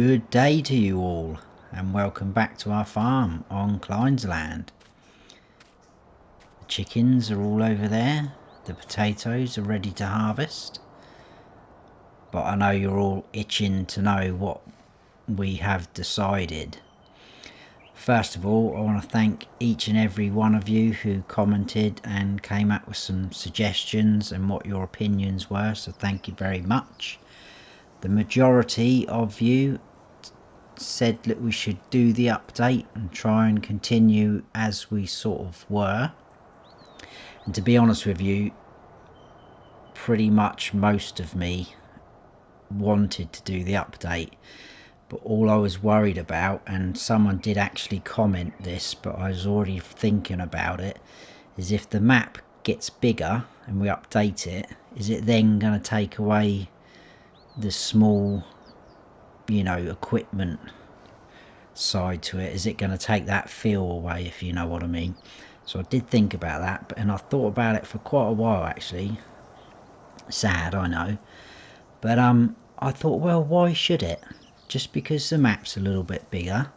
Good day to you all, and welcome back to our farm on Kleines land. The chickens are all over there, the potatoes are ready to harvest, but I know you're all itching to know what we have decided. First of all, I want to thank each and every one of you who commented and came up with some suggestions and what your opinions were, so thank you very much. The majority of you said that we should do the update and try and continue as we sort of were, and to be honest with you, pretty much most of me wanted to do the update, but all I was worried about, and someone did actually comment this but I was already thinking about it, is if the map gets bigger and we update it, is it then going to take away the small, you know, equipment side to it? Is it going to take that feel away, if you know what I mean? So I did think about that, and I thought about it for quite a while actually. Sad, I know, but I thought, well, why should it? Just because the map's a little bit bigger,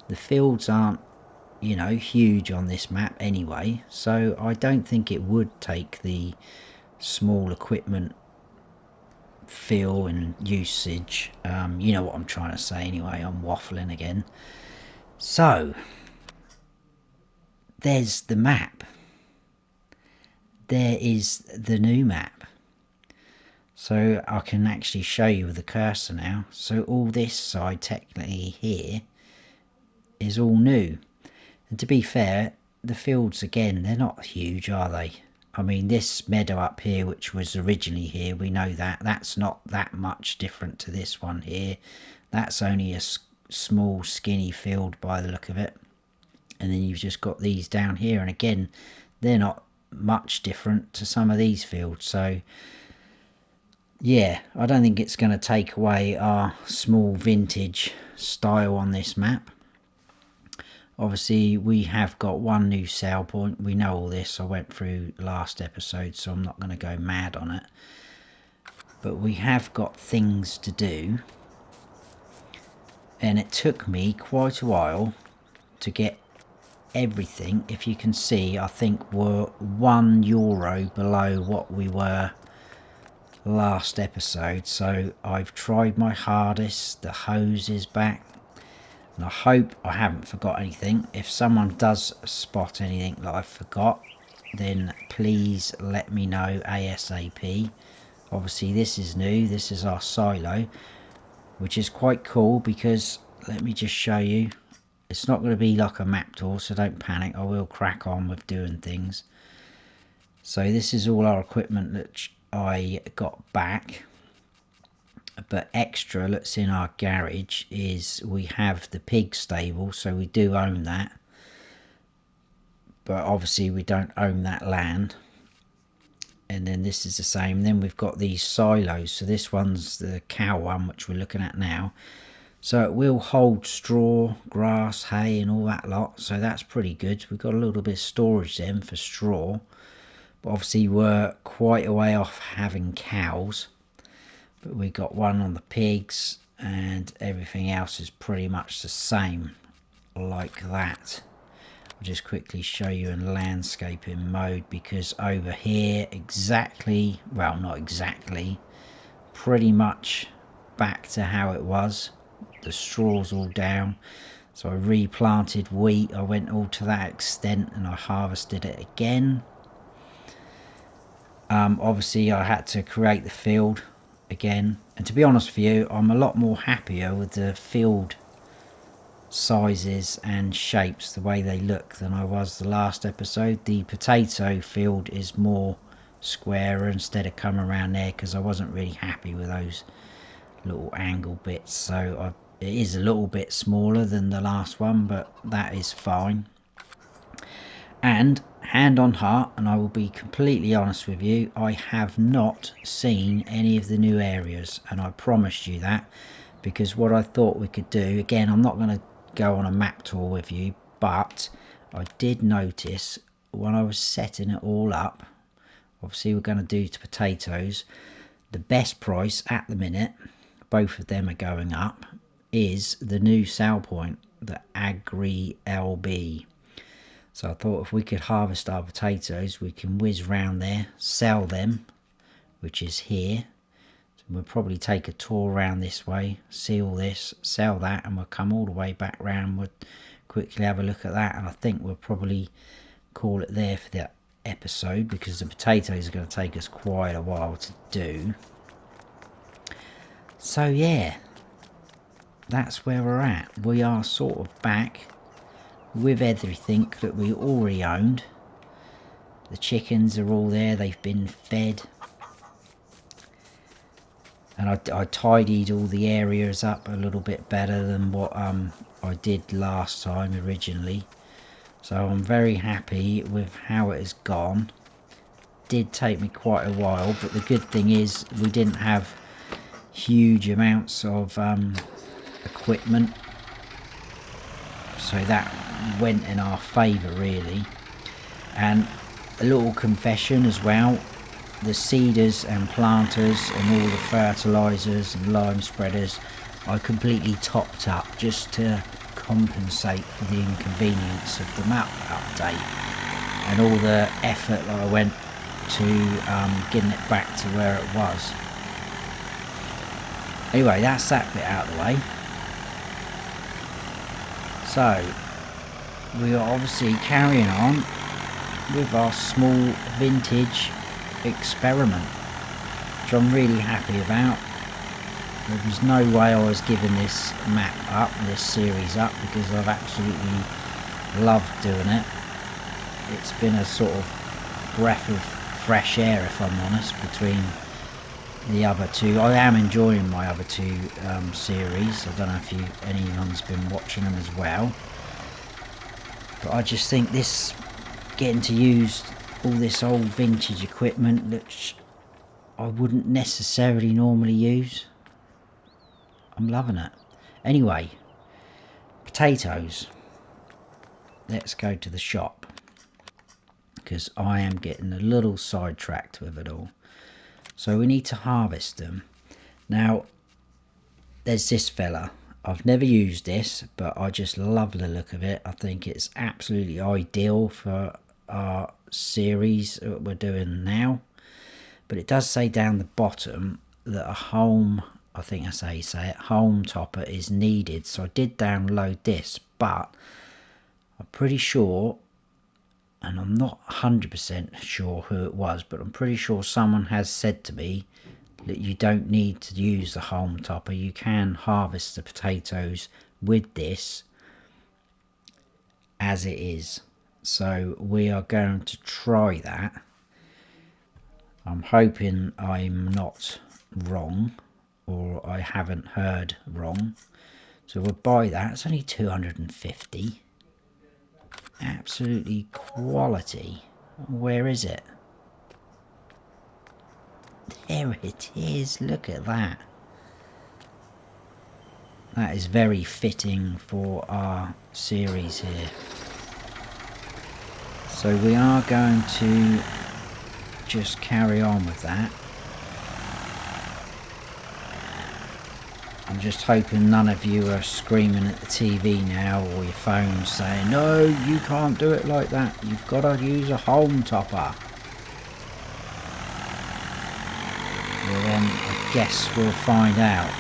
the fields aren't, you know, huge on this map anyway, so I don't think it would take the small equipment feel and usage. You know what I'm trying to say anyway, I'm waffling again. So there's the map, there is the new map, so I can actually show you with the cursor now. So all this side technically here is all new, and to be fair, the fields again, they're not huge, are they? I mean, this meadow up here, which was originally here, we know that that's not that much different to this one here. That's only a small skinny field by the look of it, and then you've just got these down here, and again, they're not much different to some of these fields. So yeah, I don't think it's going to take away our small vintage style on this map. Obviously we have got one new sale point, we know all this, I went through last episode, so I'm not going to go mad on it, but we have got things to do, and it took me quite a while to get everything. If you can see, I think we're €1 below what we were last episode, so I've tried my hardest. The hose is back, and I hope I haven't forgot anything. If someone does spot anything that I forgot, then please let me know ASAP. Obviously this is new, this is our silo, which is quite cool because, let me just show you, it's not going to be like a map tour, so don't panic, I will crack on with doing things. So this is all our equipment that I got back, but extra that's in our garage is we have the pig stable, so we do own that, but obviously we don't own that land. And then this is the same. Then we've got these silos, so this one's the cow one, which we're looking at now, so it will hold straw, grass, hay and all that lot, so that's pretty good. We've got a little bit of storage then for straw, but obviously we're quite a way off having cows, but we got one on the pigs, and everything else is pretty much the same like that. I'll just quickly show you in landscaping mode, because over here exactly, well not exactly, pretty much back to how it was. The straw's all down, so I replanted wheat. I went all to that extent and I harvested it again. Obviously I had to create the field again, and to be honest with you, I'm a lot more happier with the field sizes and shapes, the way they look, than I was the last episode. The potato field is more squarer instead of coming around there, because I wasn't really happy with those little angle bits, so it is a little bit smaller than the last one, but that is fine. And hand on heart, and I will be completely honest with you, I have not seen any of the new areas, and I promised you that, because what I thought we could do, again, I'm not going to go on a map tour with you, but I did notice when I was setting it all up, obviously we're going to do to potatoes, the best price at the minute, both of them are going up, is the new sell point, the Agri LB. So I thought if we could harvest our potatoes, we can whiz round there, sell them, which is here. So we'll probably take a tour around this way, see all this, sell that, and we'll come all the way back round. We'll quickly have a look at that, and I think we'll probably call it there for the episode, because the potatoes are going to take us quite a while to do. So yeah, that's where we're at. We are sort of back with everything that we already owned. The chickens are all there, they've been fed, and I tidied all the areas up a little bit better than what I did last time originally. So I'm very happy with how it has gone. Did take me quite a while, but the good thing is we didn't have huge amounts of equipment, so that went in our favour really. And a little confession as well, the seeders and planters and all the fertilisers and lime spreaders I completely topped up just to compensate for the inconvenience of the map update and all the effort that I went to getting it back to where it was. Anyway, that's that bit out of the way. So we are obviously carrying on with our small vintage experiment, which I'm really happy about. There was no way I was giving this map up, this series up, because I've absolutely loved doing it. It's been a sort of breath of fresh air, if I'm honest, between the other two. I am enjoying my other two series. I don't know if anyone's been watching them as well, but I just think this, getting to use all this old vintage equipment which I wouldn't necessarily normally use, I'm loving it. Anyway, potatoes. Let's go to the shop, because I am getting a little sidetracked with it all. So we need to harvest them. Now, there's this fella. I've never used this, but I just love the look of it. I think it's absolutely ideal for our series that we're doing now. But it does say down the bottom that a home, I think that's how you say it, home topper is needed. So I did download this, but I'm pretty sure, and I'm not 100% sure who it was, but I'm pretty sure someone has said to me that you don't need to use the home topper. You can harvest the potatoes with this as it is. So we are going to try that. I'm hoping I'm not wrong, or I haven't heard wrong. So we'll buy that. It's only 250. Absolutely quality. Where is it? There it is. Look at that. That is very fitting for our series here. So we are going to just carry on with that. I'm just hoping none of you are screaming at the TV now or your phone saying, no, you can't do it like that, you've got to use a home topper. Well then, I guess we'll find out.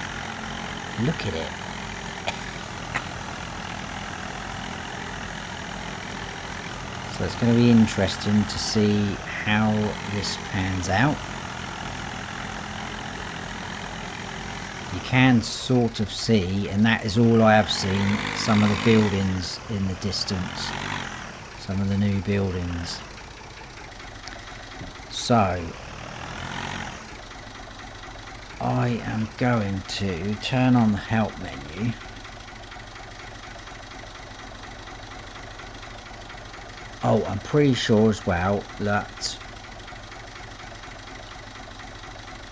Look at it. So it's going to be interesting to see how this pans out. You can sort of see, and that is all I have seen, some of the buildings in the distance. Some of the new buildings. So I am going to turn on the help menu. Oh, I'm pretty sure as well that,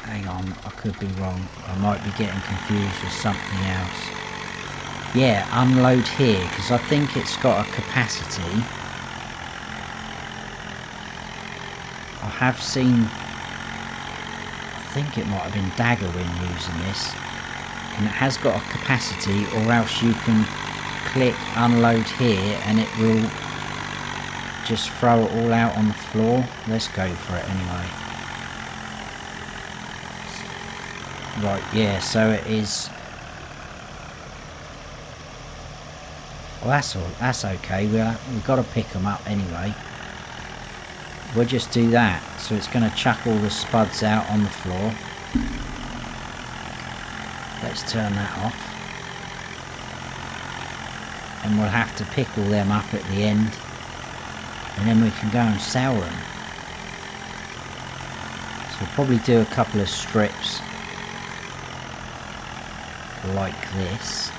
hang on, I could be wrong. I might be getting confused with something else. Yeah, unload here, because I think it's got a capacity. I have seen, I think it might have been Daggerwin using this. and it has got a capacity, or else you can click unload here and it will just throw it all out on the floor. Let's go for it anyway. Right, yeah, so it is. Well, that's okay. We've got to pick them up anyway. We'll just do that. So it's going to chuck all the spuds out on the floor. Let's turn that off. And we'll have to pick all them up at the end. And then we can go and sell them. So we'll probably do a couple of strips like this.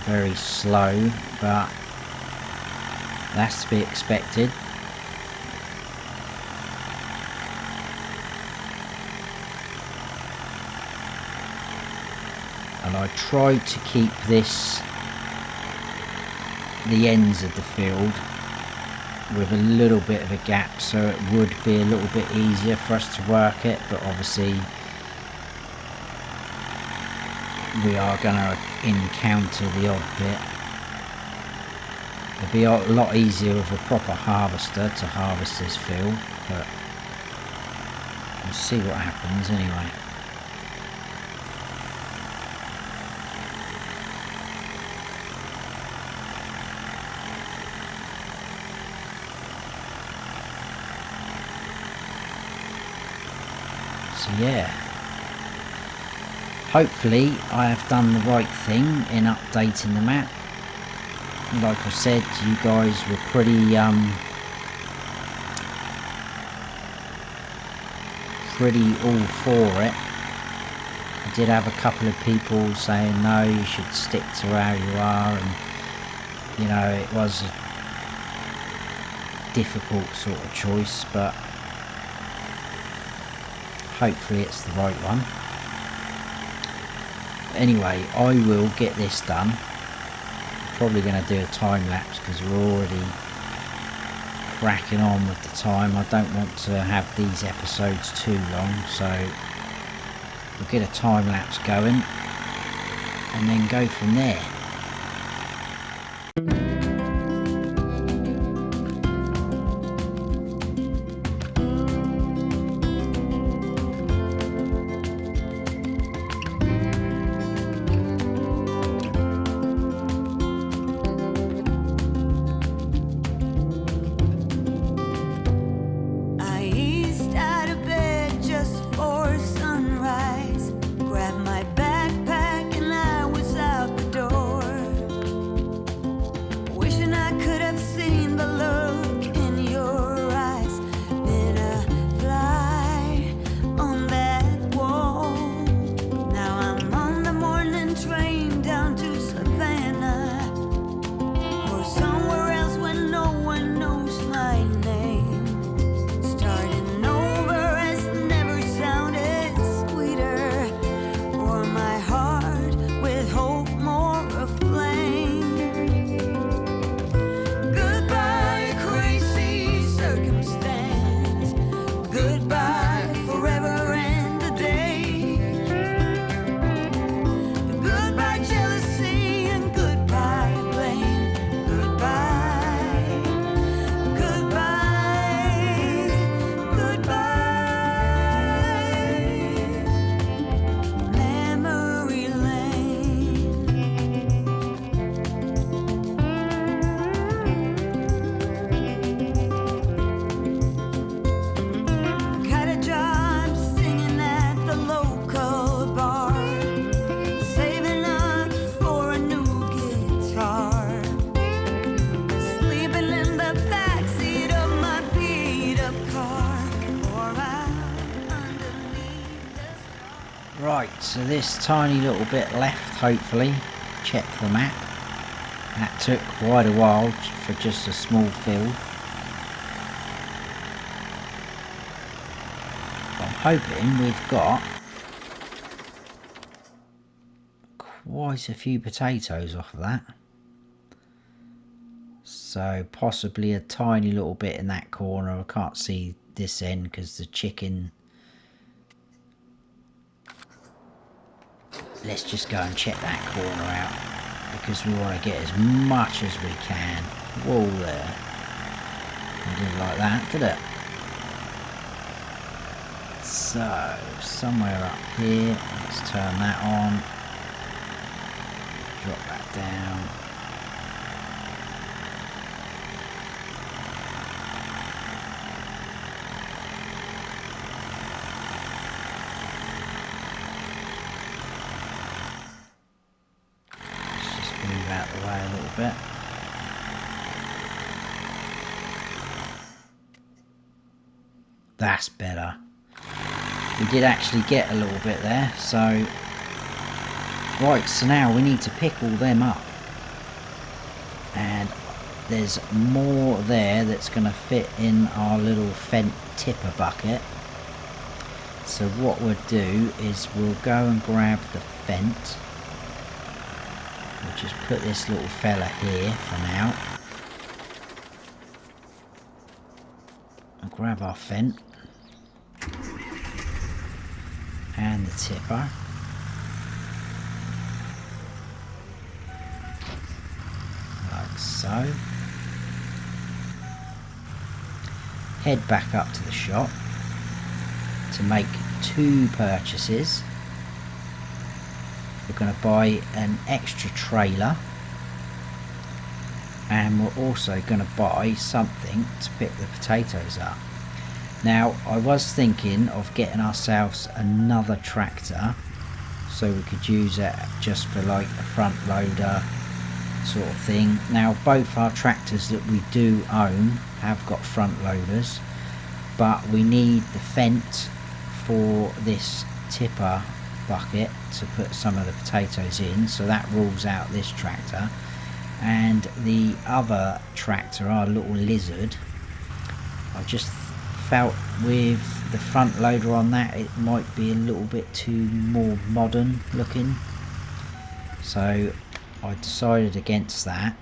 Very slow, but that's to be expected. And I tried to keep the ends of the field with a little bit of a gap, so it would be a little bit easier for us to work it, but obviously we are going to encounter the odd bit. It'll be a lot easier with a proper harvester to harvest this field, but we'll see what happens anyway. So yeah, hopefully I have done the right thing in updating the map. Like I said, you guys were pretty all for it. I did have a couple of people saying no, you should stick to how you are, and you know, it was a difficult sort of choice, but hopefully it's the right one. Anyway, I will get this done. Probably going to do a time lapse because we're already cracking on with the time. I don't want to have these episodes too long, so we'll get a time lapse going and then go from there. Right, so this tiny little bit left, hopefully. Check the map. That took quite a while for just a small field. I'm hoping we've got quite a few potatoes off of that. So possibly a tiny little bit in that corner. I can't see this end because the chicken let's just go and check that corner out, because we want to get as much as we can. Whoa there. It didn't like that, did it? So, somewhere up here, let's turn that on. Drop that down. Let's just move out the way a little bit. That's better. We did actually get a little bit there, so right, so now we need to pick all them up, and there's more there that's going to fit in our little Fent tipper bucket. So what we'll do is we'll go and grab the Fent. We'll just put this little fella here for now. I'll grab our Fent and the tipper. Like so. Head back up to the shop to make 2 purchases. We're going to buy an extra trailer, and we're also going to buy something to pick the potatoes up. Now, I was thinking of getting ourselves another tractor, so we could use it just for like a front loader sort of thing. Now, both our tractors that we do own have got front loaders, but we need the Fent for this tipper bucket to put some of the potatoes in, so that rules out this tractor. And the other tractor, our little Lizard, I just felt with the front loader on that it might be a little bit too more modern looking, so I decided against that.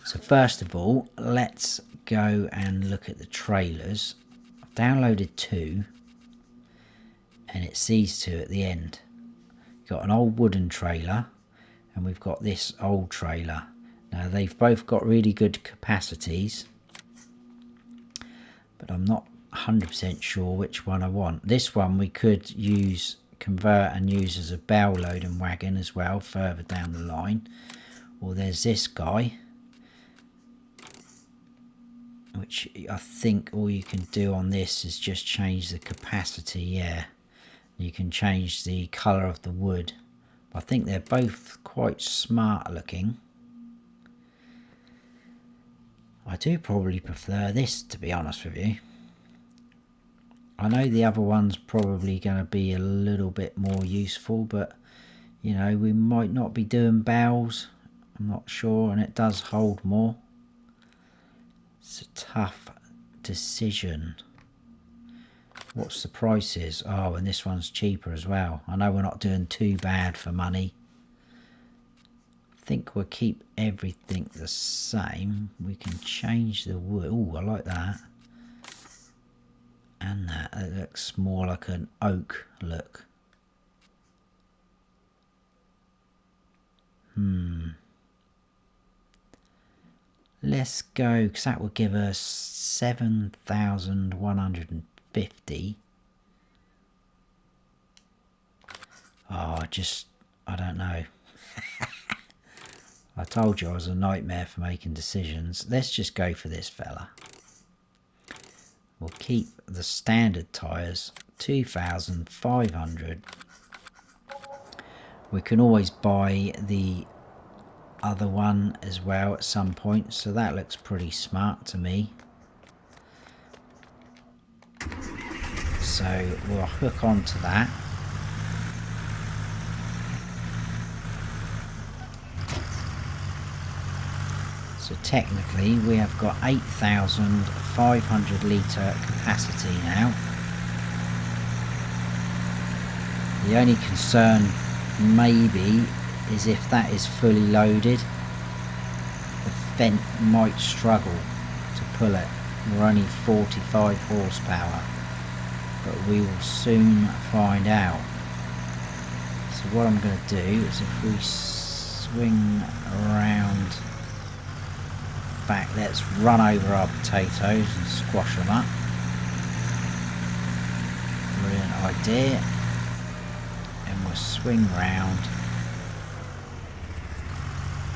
So first of all, let's go and look at the trailers. I've downloaded 2, and it's these 2 at the end. Got an old wooden trailer, and we've got this old trailer. Now they've both got really good capacities, but I'm not 100% sure which one I want. This one we could convert and use as a bale loading wagon as well further down the line. Or there's this guy, which I think all you can do on this is just change the capacity. Yeah, you can change the colour of the wood. I think they're both quite smart looking. I do probably prefer this, to be honest with you. I know the other one's probably going to be a little bit more useful, but you know, we might not be doing bales, I'm not sure, and it does hold more. It's a tough decision. What's the prices? Oh, and this one's cheaper as well. I know we're not doing too bad for money. I think we'll keep everything the same. We can change the wood. Oh, I like that. And that, it looks more like an oak look. Let's go, because that will give us 7,150. Oh, I don't know. I told you I was a nightmare for making decisions. Let's just go for this fella. We'll keep the standard tyres, 2,500. We can always buy the other one as well at some point, so that looks pretty smart to me. So we'll hook onto that. So technically we have got 8,500 litre capacity now. The only concern maybe is if that is fully loaded, the Fent might struggle to pull it. We're only 45 horsepower, but we will soon find out. So what I'm going to do is if we swing around back, let's run over our potatoes and squash them up. Brilliant idea. And we'll swing round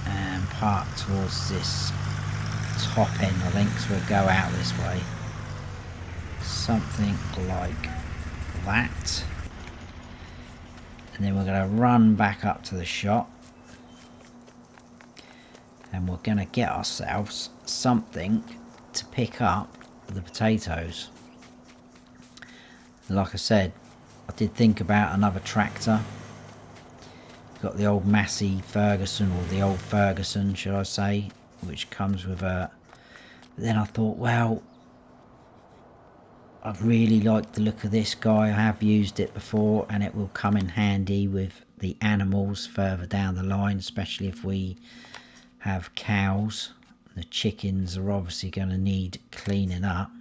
and park towards this top end, I think, so we'll go out this way. Something like that. And then we're going to run back up to the shop. And we're going to get ourselves something to pick up the potatoes. Like I said, I did think about another tractor. Got the old Massey Ferguson, or the old Ferguson should I say, which comes with a... But then I thought, well, I really like the look of this guy. I have used it before and it will come in handy with the animals further down the line, especially if we have cows. The chickens are obviously going to need cleaning up,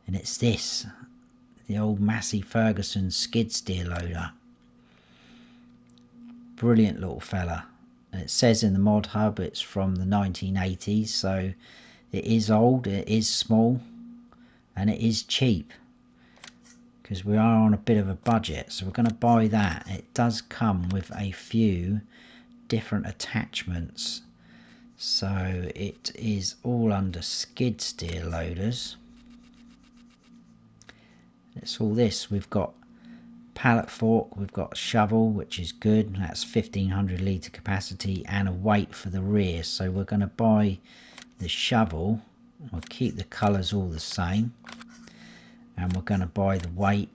and it's this, the old Massey Ferguson skid steer loader. Brilliant little fella, and it says in the mod hub it's from the 1980s, so it is old, it is small, and it is cheap because we are on a bit of a budget, so we're going to buy that. It does come with a few different attachments. So it is all under skid steer loaders. It's all this. We've got pallet fork, we've got a shovel, which is good. That's 1500 litre capacity, and a weight for the rear. So we're going to buy the shovel. We'll keep the colours all the same. And we're going to buy the weight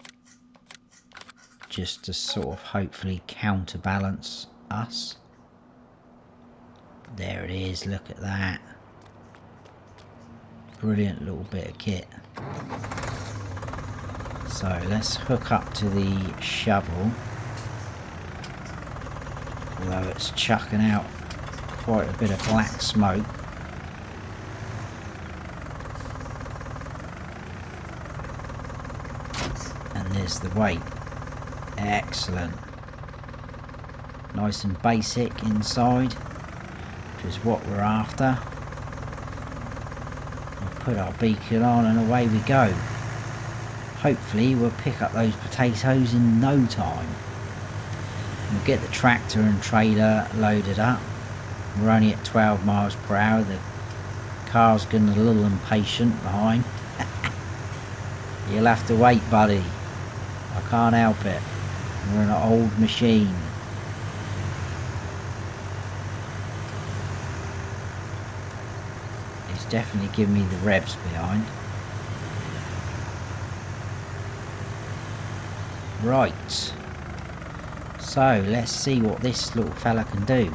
just to sort of hopefully counterbalance us. There it is, look at that. Brilliant little bit of kit. So let's hook up to the shovel. Although it's chucking out quite a bit of black smoke. And there's the weight. Excellent. Nice and basic inside, which is what we're after. We'll put our beacon on and away we go. Hopefully we'll pick up those potatoes in no time. We'll get the tractor and trailer loaded up. We're only at 12 miles per hour. The car's getting a little impatient behind. You'll have to wait, buddy. I can't help it. We're an old machine. It's definitely giving me the revs behind. Right. So let's see what this little fella can do.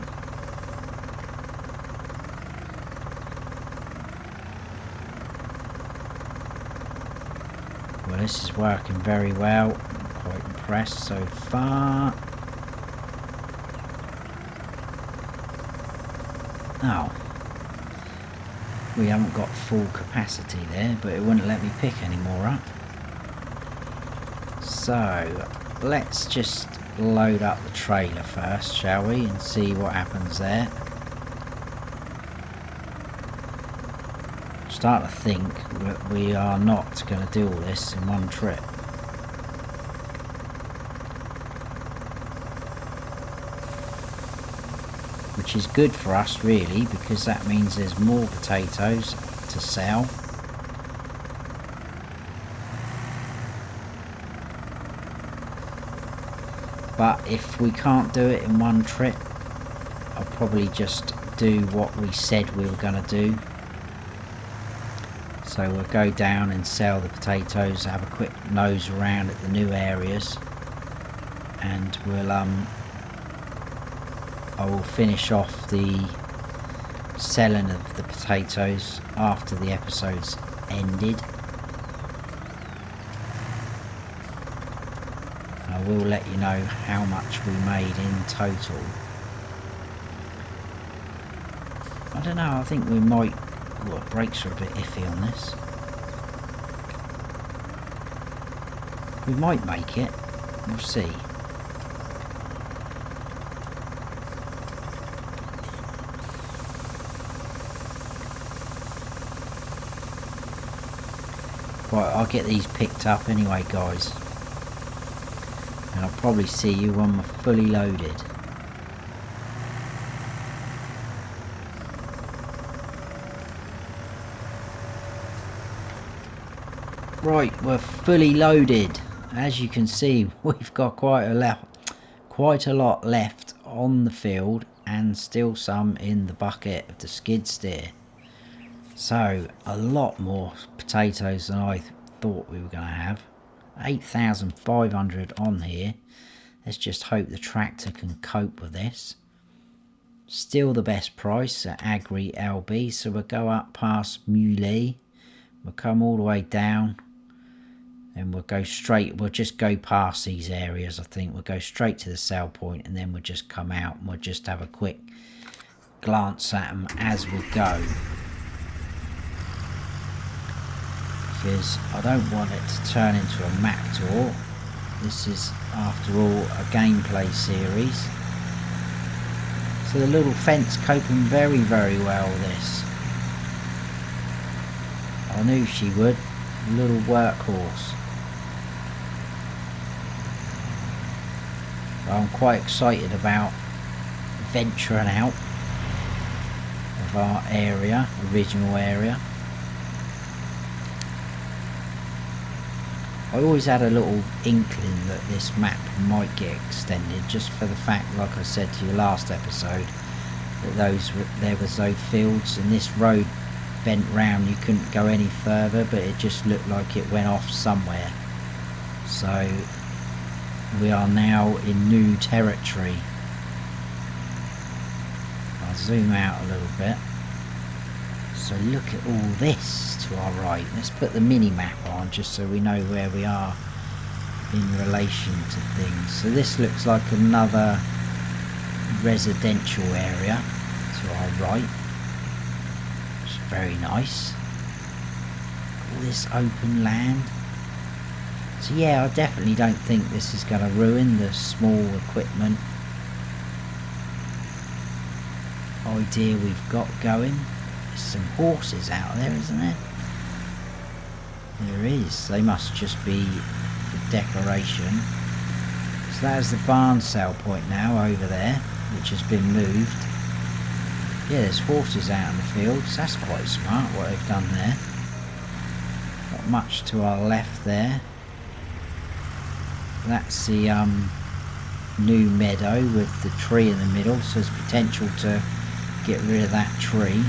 Well, this is working very well. I'm quite impressed so far. Oh, we haven't got full capacity there, but it wouldn't let me pick any more up. So let's just load up the trailer first, shall we, and see what happens there. I'm starting to think that we are not going to do all this in one trip. Which is good for us really, because that means there's more potatoes to sell. But if we can't do it in one trip, I'll probably just do what we said we were going to do. So we'll go down and sell the potatoes, have a quick nose around at the new areas, and we'll I will finish off the selling of the potatoes after the episode's ended. I will let you know how much we made in total. I don't know, I think we might... Well, brakes are a bit iffy on this. We might make it. We'll see. Right, I'll get these picked up anyway, guys. And I'll probably see you when we're fully loaded. Right, we're fully loaded. As you can see, we've got quite a lot left on the field, and still some in the bucket of the skid steer. So a lot more potatoes than I thought we were going to have. 8,500 on here. Let's just hope the tractor can cope with this. Still the best price at Agri LB, so we'll go up past Muley. We'll come all the way down. And we'll go straight, we'll just go past these areas, I think. We'll go straight to the sell point, and then we'll just come out and we'll just have a quick glance at them as we go. Because I don't want it to turn into a map tour. This is, after all, a gameplay series. So the little fence coping very, very well with this. I knew she would. A little workhorse. I'm quite excited about venturing out of our area, original area. I always had a little inkling that this map might get extended, just for the fact, like I said to you last episode, that there was those fields and this road bent round, you couldn't go any further, but it just looked like it went off somewhere. So we are now in new territory. I'll zoom out a little bit. So look at all this to our right. Let's put the mini map on just so we know where we are in relation to things. So this looks like another residential area to our right. It's very nice. All this open land. So yeah, I definitely don't think this is going to ruin the small equipment idea we've got going. There's some horses out there, isn't there? There is. They must just be for decoration. So there's the barn sale point now over there, which has been moved. Yeah, there's horses out in the fields. That's quite smart what they've done there. Not much to our left there. That's the new meadow with the tree in the middle, so there's potential to get rid of that tree.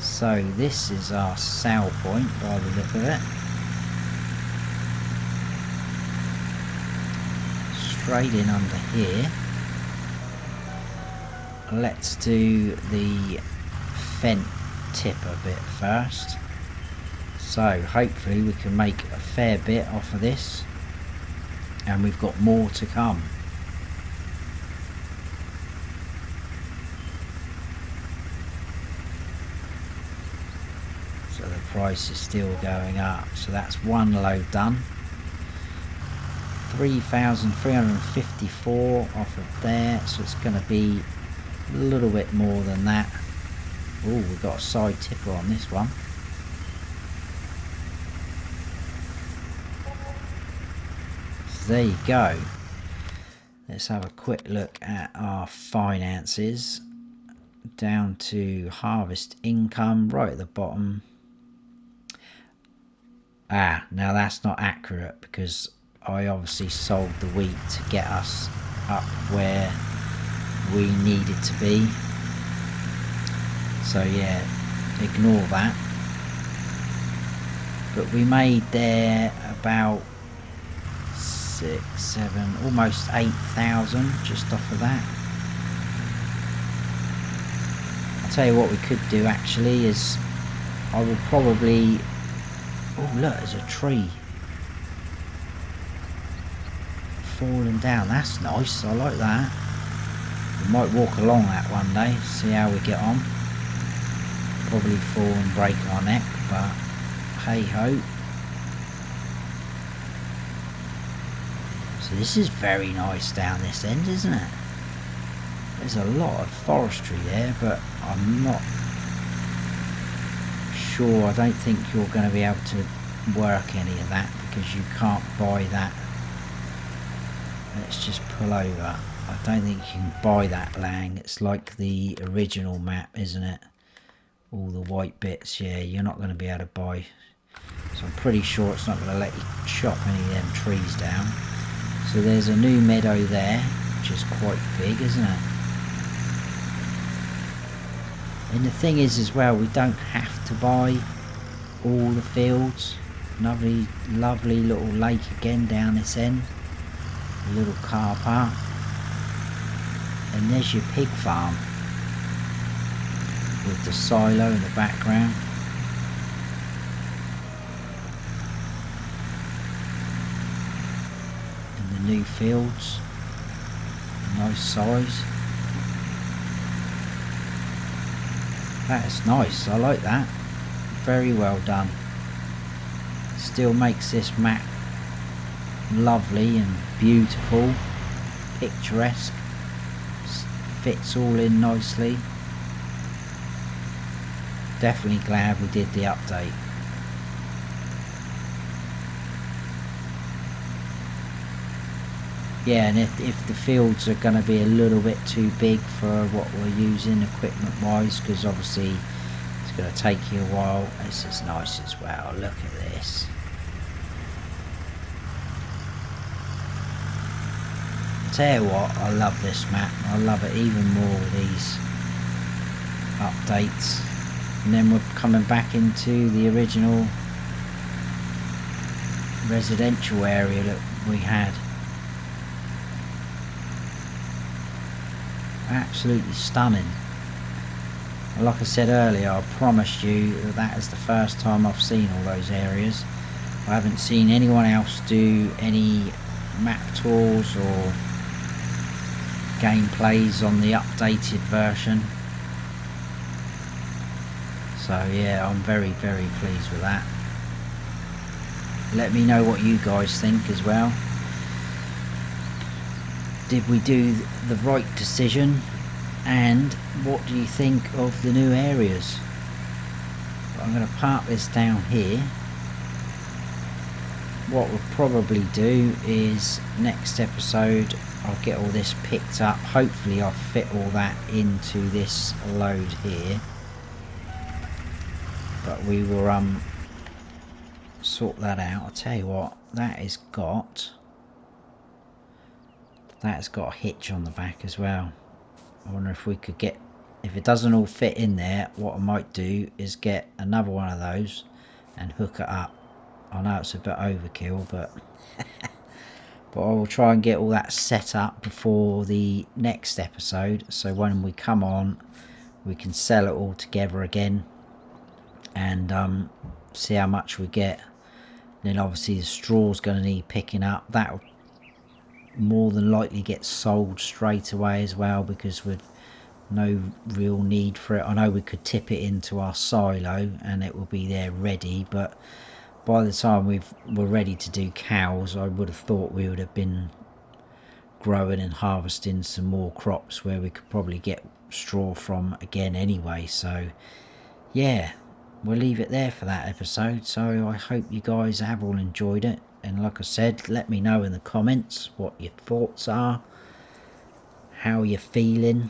So this is our sale point by the look of it. Straight in under here. Let's do the fent tipper bit first. So hopefully we can make a fair bit off of this. And we've got more to come. So the price is still going up. So that's one load done. 3,354 off of there. So it's going to be a little bit more than that. Oh, we've got a side tipper on this one. There you go. Let's have a quick look at our finances. Down to harvest income right at the bottom. Ah, now that's not accurate because I obviously sold the wheat to get us up where we needed to be. So yeah, ignore that. But we made there about 6, 7, almost 8,000 just off of that. I'll tell you what we could do actually is I will probably, oh look, there's a tree falling down. That's nice, I like that. We might walk along that one day, see how we get on. Probably fall and break our neck, but hey ho. So this is very nice down this end, isn't it? There's a lot of forestry there, but I'm not sure. I don't think you're going to be able to work any of that because you can't buy that. Let's just pull over. I don't think you can buy that Lang. It's like the original map, isn't it? All the white bits, yeah, you're not going to be able to buy. So I'm pretty sure it's not going to let you chop any of them trees down. So there's a new meadow there, which is quite big, isn't it? And the thing is as well, we don't have to buy all the fields. Lovely, lovely little lake again down this end. A little car park. And there's your pig farm with the silo in the background. And the new fields. Nice size. That's nice, I like that. Very well done. Still makes this map lovely and beautiful, picturesque. Fits all in nicely. Definitely glad we did the update. Yeah, and if the fields are going to be a little bit too big for what we're using equipment wise, because obviously it's going to take you a while. This is nice as well. Look at this. Tell you what, I love this map. I love it even more with these updates. And then we're coming back into the original residential area that we had. Absolutely stunning. Like I said earlier, I promised you that that is the first time I've seen all those areas. I haven't seen anyone else do any map tours or gameplays on the updated version. So yeah, I'm very pleased with that. Let me know what you guys think as well. Did we do the right decision? And what do you think of the new areas? I'm going to park this down here. What we'll probably do is next episode I'll get all this picked up. Hopefully I'll fit all that into this load here. But we will sort that out. I'll tell you what, that's got a hitch on the back as well. I wonder if we could get, if it doesn't all fit in there, what I might do is get another one of those and hook it up. I know it's a bit overkill, but but I will try and get all that set up before the next episode, so when we come on we can sell it all together again and see how much we get. Then obviously the straw's going to need picking up. That will more than likely get sold straight away as well, because with no real need for it. I know we could tip it into our silo and it will be there ready, but by the time we're ready to do cows, I would have thought we would have been growing and harvesting some more crops where we could probably get straw from again anyway. So yeah, we'll leave it there for that episode. So I hope you guys have all enjoyed it, and like I said, let me know in the comments what your thoughts are, how you're feeling.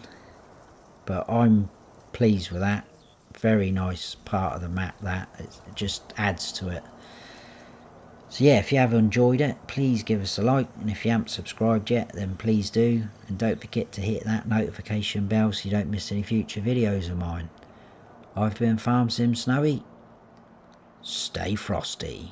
But I'm pleased with that. Very nice part of the map, that it just adds to it. So yeah, if you have enjoyed it, please give us a like, and if you haven't subscribed yet, then please do, and don't forget to hit that notification bell so you don't miss any future videos of mine. I've been Farm Sim Snowy. Stay frosty.